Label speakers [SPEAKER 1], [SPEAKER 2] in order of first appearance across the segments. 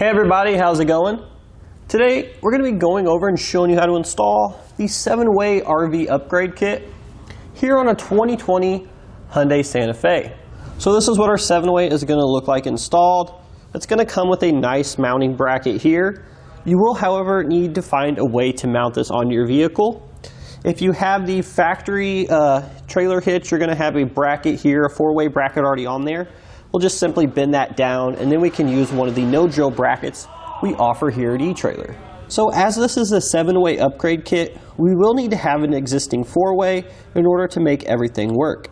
[SPEAKER 1] Hey everybody, how's it going? Today we're going to be going over and showing you how to install the 7-way RV upgrade kit here on a 2020 Hyundai Santa Fe. So this is what our 7-way is going to look like installed. It's going to come with a nice mounting bracket here. You will, however, need to find a way to mount this on your vehicle. If you have the factory trailer hitch, you're going to have a bracket here, a 4-way bracket already on there. We'll just simply bend that down, and then we can use one of the no-drill brackets we offer here at eTrailer. So as this is a 7-way upgrade kit, we will need to have an existing 4-way in order to make everything work.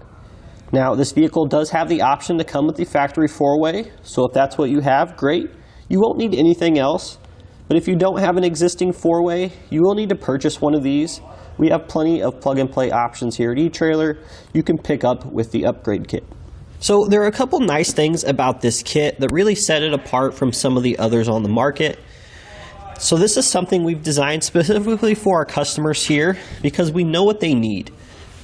[SPEAKER 1] Now, this vehicle does have the option to come with the factory 4-way, so if that's what you have, great. You won't need anything else, but if you don't have an existing 4-way, you will need to purchase one of these. We have plenty of plug-and-play options here at eTrailer you can pick up with the upgrade kit. So there are a couple nice things about this kit that really set it apart from some of the others on the market. So this is something we've designed specifically for our customers here because we know what they need.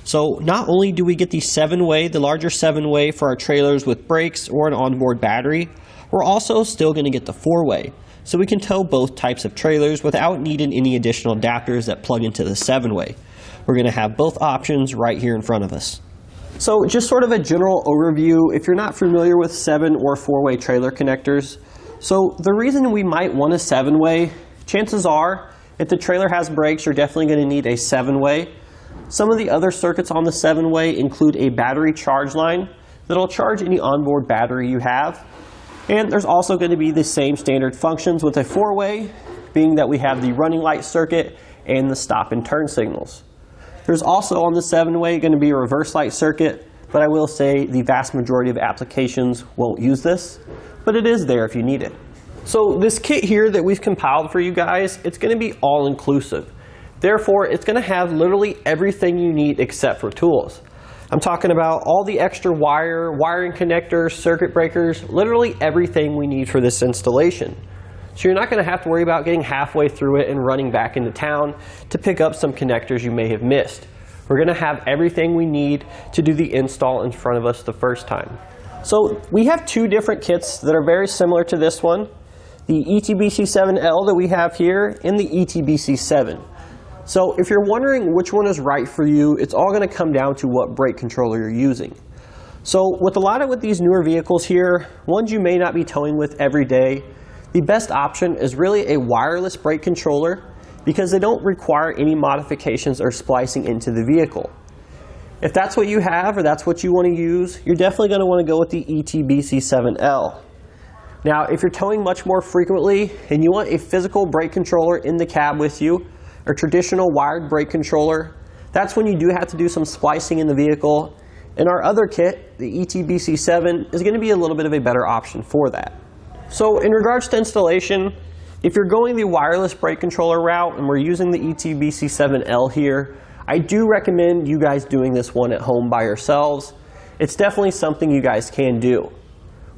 [SPEAKER 1] So not only do we get the 7-way, the larger 7-way for our trailers with brakes or an onboard battery, we're also still going to get the 4-way. So we can tow both types of trailers without needing any additional adapters that plug into the 7-way. We're going to have both options right here in front of us. So just sort of a general overview, if you're not familiar with 7 or 4-way trailer connectors. So the reason we might want a 7-way, chances are, if the trailer has brakes, you're definitely going to need a 7-way. Some of the other circuits on the 7-way include a battery charge line that'll charge any onboard battery you have. And there's also going to be the same standard functions with a 4-way, being that we have the running light circuit and the stop and turn signals. There's also on the 7-way going to be a reverse light circuit, but I will say the vast majority of applications won't use this, but it is there if you need it. So this kit here that we've compiled for you guys, it's going to be all inclusive. Therefore, it's going to have literally everything you need except for tools. I'm talking about all the extra wiring connectors, circuit breakers, literally everything we need for this installation. So you're not going to have to worry about getting halfway through it and running back into town to pick up some connectors you may have missed. We're going to have everything we need to do the install in front of us the first time. So we have two different kits that are very similar to this one. The ETBC7L that we have here and the ETBC7. So if you're wondering which one is right for you, it's all going to come down to what brake controller you're using. So with these newer vehicles here, ones you may not be towing with every day, the best option is really a wireless brake controller because they don't require any modifications or splicing into the vehicle. If that's what you have or that's what you want to use, you're definitely going to want to go with the ETBC7L. Now, if you're towing much more frequently and you want a physical brake controller in the cab with you, a traditional wired brake controller, that's when you do have to do some splicing in the vehicle. And our other kit, the ETBC7, is going to be a little bit of a better option for that. So in regards to installation, if you're going the wireless brake controller route and we're using the ETBC7L here, I do recommend you guys doing this one at home by yourselves. It's definitely something you guys can do.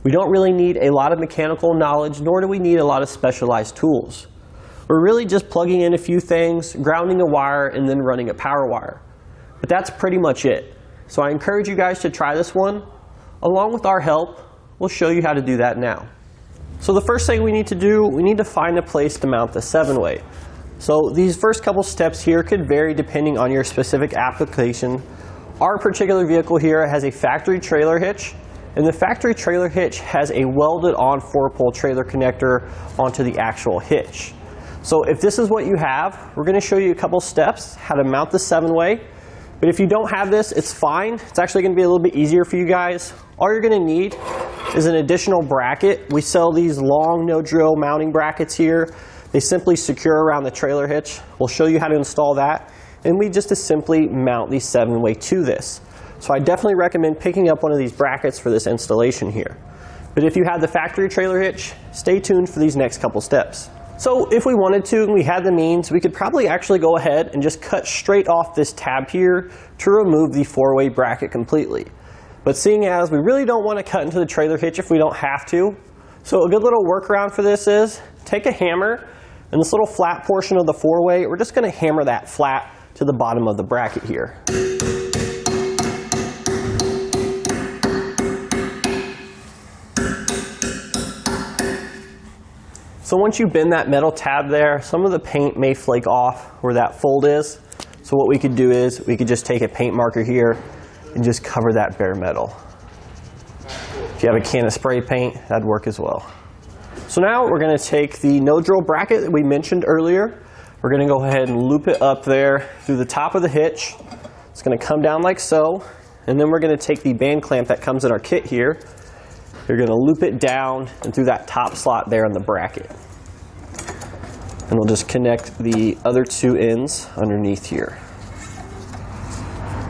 [SPEAKER 1] We don't really need a lot of mechanical knowledge, nor do we need a lot of specialized tools. We're really just plugging in a few things, grounding a wire, and then running a power wire. But that's pretty much it. So I encourage you guys to try this one. Along with our help, we'll show you how to do that now. So the first thing we need to do, we need to find a place to mount the 7-way. So these first couple steps here could vary depending on your specific application. Our particular vehicle here has a factory trailer hitch, and the factory trailer hitch has a welded on 4-pole trailer connector onto the actual hitch. So if this is what you have, we're going to show you a couple steps how to mount the 7-way. But if you don't have this, it's fine. It's actually going to be a little bit easier for you guys. All you're going to need is an additional bracket. We sell these long no-drill mounting brackets here. They simply secure around the trailer hitch. We'll show you how to install that. And we just simply mount the 7-way to this. So I definitely recommend picking up one of these brackets for this installation here. But if you have the factory trailer hitch, stay tuned for these next couple steps. So if we wanted to and we had the means, we could probably actually go ahead and just cut straight off this tab here to remove the 4-way bracket completely. But seeing as we really don't want to cut into the trailer hitch if we don't have to, so a good little workaround for this is take a hammer and this little flat portion of the 4-way, we're just going to hammer that flat to the bottom of the bracket here. So once you bend that metal tab there, some of the paint may flake off where that fold is. So what we could do is we could just take a paint marker here and just cover that bare metal. If you have a can of spray paint, that'd work as well. So now we're going to take the no drill bracket that we mentioned earlier. We're going to go ahead and loop it up there through the top of the hitch. It's going to come down like so. And then we're going to take the band clamp that comes in our kit here. You're going to loop it down and through that top slot there in the bracket. And we'll just connect the other two ends underneath here.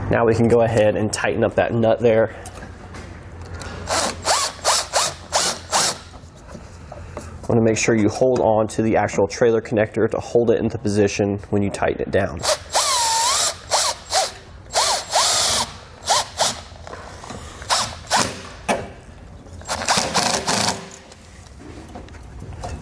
[SPEAKER 1] Now we can go ahead and tighten up that nut there. I want to make sure you hold on to the actual trailer connector to hold it into position when you tighten it down.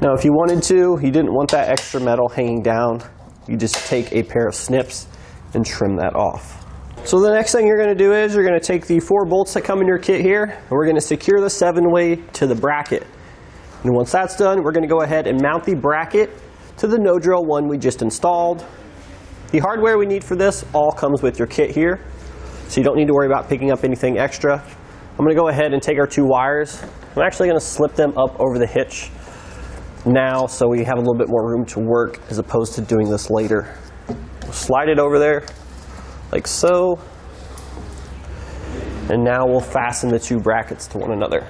[SPEAKER 1] Now if you wanted to, you didn't want that extra metal hanging down, you just take a pair of snips and trim that off. So the next thing you're going to do is you're going to take the 4 bolts that come in your kit here, and we're going to secure the 7-way to the bracket. And once that's done, we're going to go ahead and mount the bracket to the no drill one we just installed. The hardware we need for this all comes with your kit here, so you don't need to worry about picking up anything extra. I'm going to go ahead and take our 2 wires. I'm actually going to slip them up over the hitch now so we have a little bit more room to work as opposed to doing this later. We'll slide it over there like so, and now we'll fasten the 2 brackets to one another.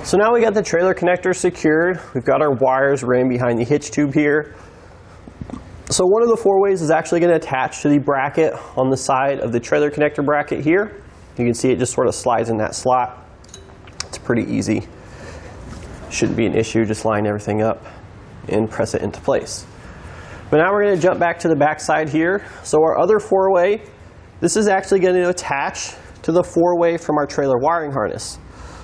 [SPEAKER 1] So now we got the trailer connector secured. We've got our wires ran behind the hitch tube here. So one of the 4 ways is actually going to attach to the bracket on the side of the trailer connector bracket here. You can see it just sort of slides in that slot. It's pretty easy. Shouldn't be an issue, just line everything up and press it into place. But now we're going to jump back to the back side here. So our other 4-way, this is actually going to attach to the 4-way from our trailer wiring harness.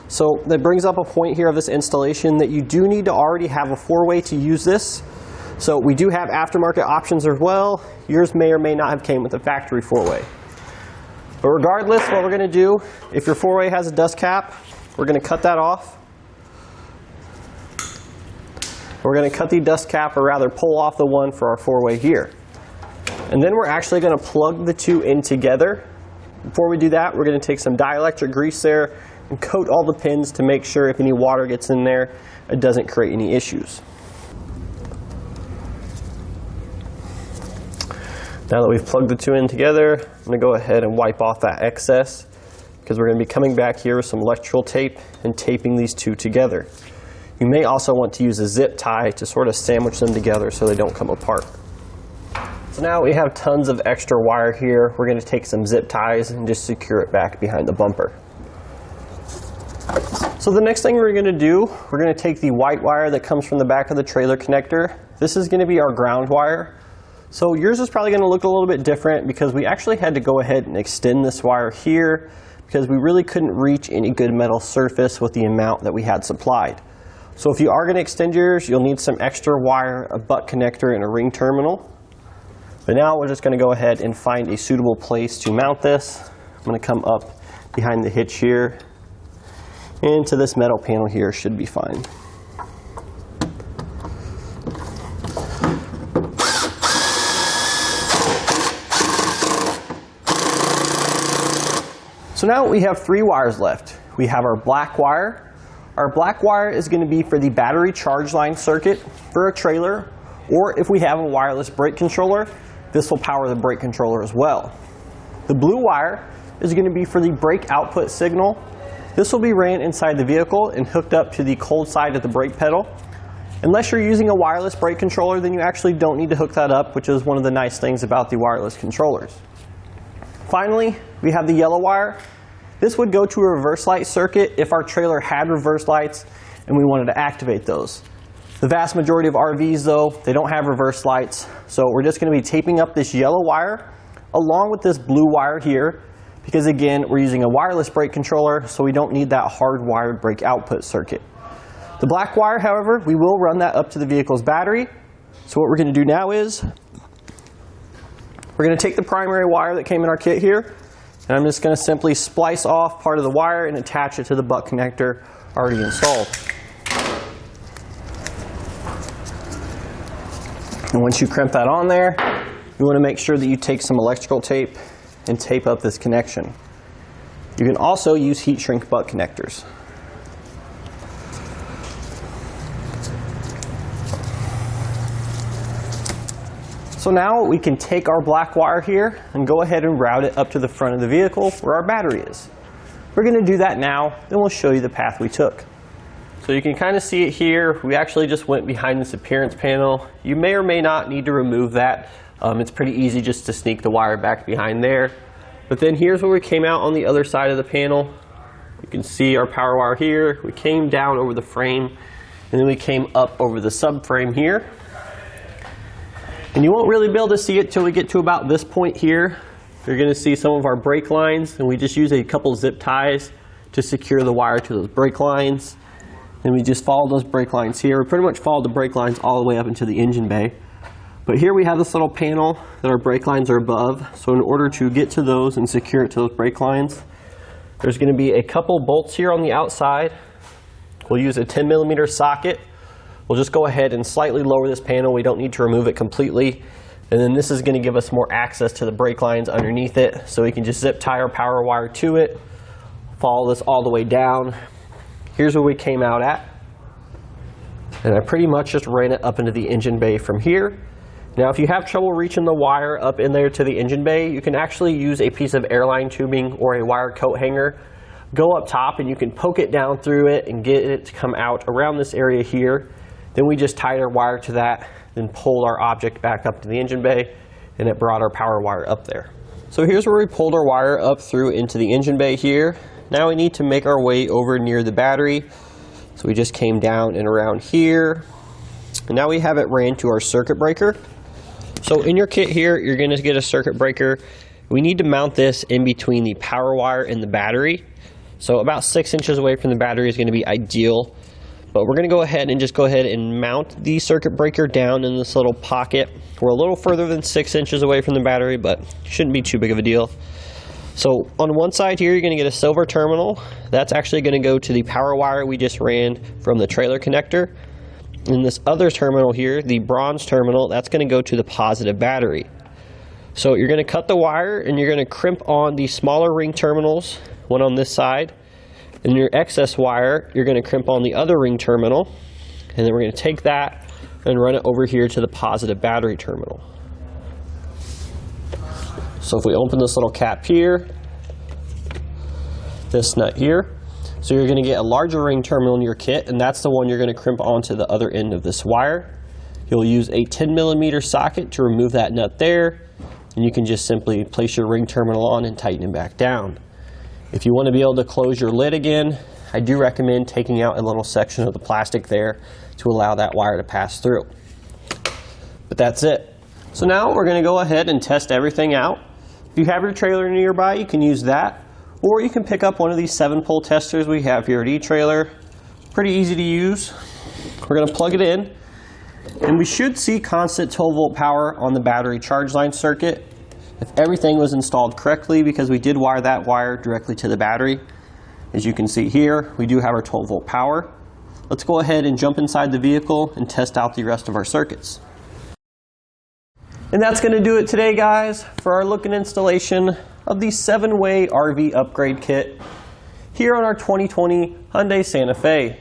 [SPEAKER 1] So that brings up a point here of this installation that you do need to already have a 4-way to use this. So we do have aftermarket options as well. Yours may or may not have came with a factory 4-way. But regardless, what we're going to do, if your 4-way has a dust cap, we're going to cut that off. We're going to cut the dust cap, or rather pull off the one for our 4-way here. And then we're actually going to plug the 2 in together. Before we do that, we're going to take some dielectric grease there and coat all the pins to make sure if any water gets in there, it doesn't create any issues. Now that we've plugged the 2 in together, I'm going to go ahead and wipe off that excess, because we're going to be coming back here with some electrical tape and taping these 2 together. You may also want to use a zip tie to sort of sandwich them together so they don't come apart. So now we have tons of extra wire here. We're going to take some zip ties and just secure it back behind the bumper. So the next thing we're going to do, we're going to take the white wire that comes from the back of the trailer connector. This is going to be our ground wire. So yours is probably going to look a little bit different because we actually had to go ahead and extend this wire here because we really couldn't reach any good metal surface with the amount that we had supplied. So if you are going to extend yours, you'll need some extra wire, a butt connector, and a ring terminal. But now we're just going to go ahead and find a suitable place to mount this. I'm going to come up behind the hitch here, and to this metal panel here should be fine. So now we have 3 wires left. We have our black wire. Our black wire is going to be for the battery charge line circuit for a trailer, or if we have a wireless brake controller, this will power the brake controller as well. The blue wire is going to be for the brake output signal. This will be ran inside the vehicle and hooked up to the cold side of the brake pedal. Unless you're using a wireless brake controller, then you actually don't need to hook that up, which is one of the nice things about the wireless controllers. Finally, we have the yellow wire. This would go to a reverse light circuit if our trailer had reverse lights and we wanted to activate those. The vast majority of RVs, though, they don't have reverse lights, so we're just going to be taping up this yellow wire along with this blue wire here, because again, we're using a wireless brake controller, so we don't need that hardwired brake output circuit. The black wire, however, we will run that up to the vehicle's battery. So what we're going to do now is we're going to take the primary wire that came in our kit here, And I'm just going to simply splice off part of the wire and attach it to the butt connector already installed. And once you crimp that on there, you want to make sure that you take some electrical tape and tape up this connection. You can also use heat shrink butt connectors. So now we can take our black wire here and go ahead and route it up to the front of the vehicle where our battery is. We're going to do that now, then we'll show you the path we took. So you can kind of see it here. We actually just went behind this appearance panel. You may or may not need to remove that. It's pretty easy just to sneak the wire back behind there. But then here's where we came out on the other side of the panel. You can see our power wire here. We came down over the frame, and then we came up over the subframe here. And you won't really be able to see it till we get to about this point here. You're going to see some of our brake lines, and we just use a couple zip ties to secure the wire to those brake lines. And we just follow those brake lines here. We pretty much follow the brake lines all the way up into the engine bay. But here we have this little panel that our brake lines are above. So in order to get to those and secure it to those brake lines, there's going to be a couple bolts here on the outside. We'll use a 10mm socket. We'll just go ahead and slightly lower this panel. We don't need to remove it completely. And then this is going to give us more access to the brake lines underneath it. So we can just zip tie our power wire to it, follow this all the way down. Here's where we came out at. And I pretty much just ran it up into the engine bay from here. Now if you have trouble reaching the wire up in there to the engine bay, you can actually use a piece of airline tubing or a wire coat hanger. Go up top and you can poke it down through it and get it to come out around this area here. Then we just tied our wire to that, then pulled our object back up to the engine bay, and it brought our power wire up there. So here's where we pulled our wire up through into the engine bay here. Now we need to make our way over near the battery. So we just came down and around here. And now we have it ran to our circuit breaker. So in your kit here, you're going to get a circuit breaker. We need to mount this in between the power wire and the battery. So about 6 inches away from the battery is going to be ideal. But we're going to go ahead and mount the circuit breaker down in this little pocket. We're a little further than 6 inches away from the battery, but shouldn't be too big of a deal. So on one side here, you're going to get a silver terminal. That's actually going to go to the power wire we just ran from the trailer connector. And this other terminal here, the bronze terminal, that's going to go to the positive battery. So you're going to cut the wire and you're going to crimp on the smaller ring terminals, one on this side. And your excess wire, you're going to crimp on the other ring terminal, and then we're going to take that and run it over here to the positive battery terminal. So if we open this little cap here, this nut here, so you're going to get a larger ring terminal in your kit, and that's the one you're going to crimp onto the other end of this wire. You'll use a 10mm socket to remove that nut there, and you can just simply place your ring terminal on and tighten it back down. If you want to be able to close your lid again, I do recommend taking out a little section of the plastic there to allow that wire to pass through. But that's it. So now we're going to go ahead and test everything out. If you have your trailer nearby, you can use that, or you can pick up one of these 7-pole testers we have here at eTrailer. Pretty easy to use. We're going to plug it in, and we should see constant 12-volt power on the battery charge line circuit if everything was installed correctly, because we did wire that wire directly to the battery. As you can see here, we do have our 12-volt power. Let's go ahead and jump inside the vehicle and test out the rest of our circuits. And that's going to do it today, guys, for our look and installation of the 7-way RV upgrade kit here on our 2020 Hyundai Santa Fe.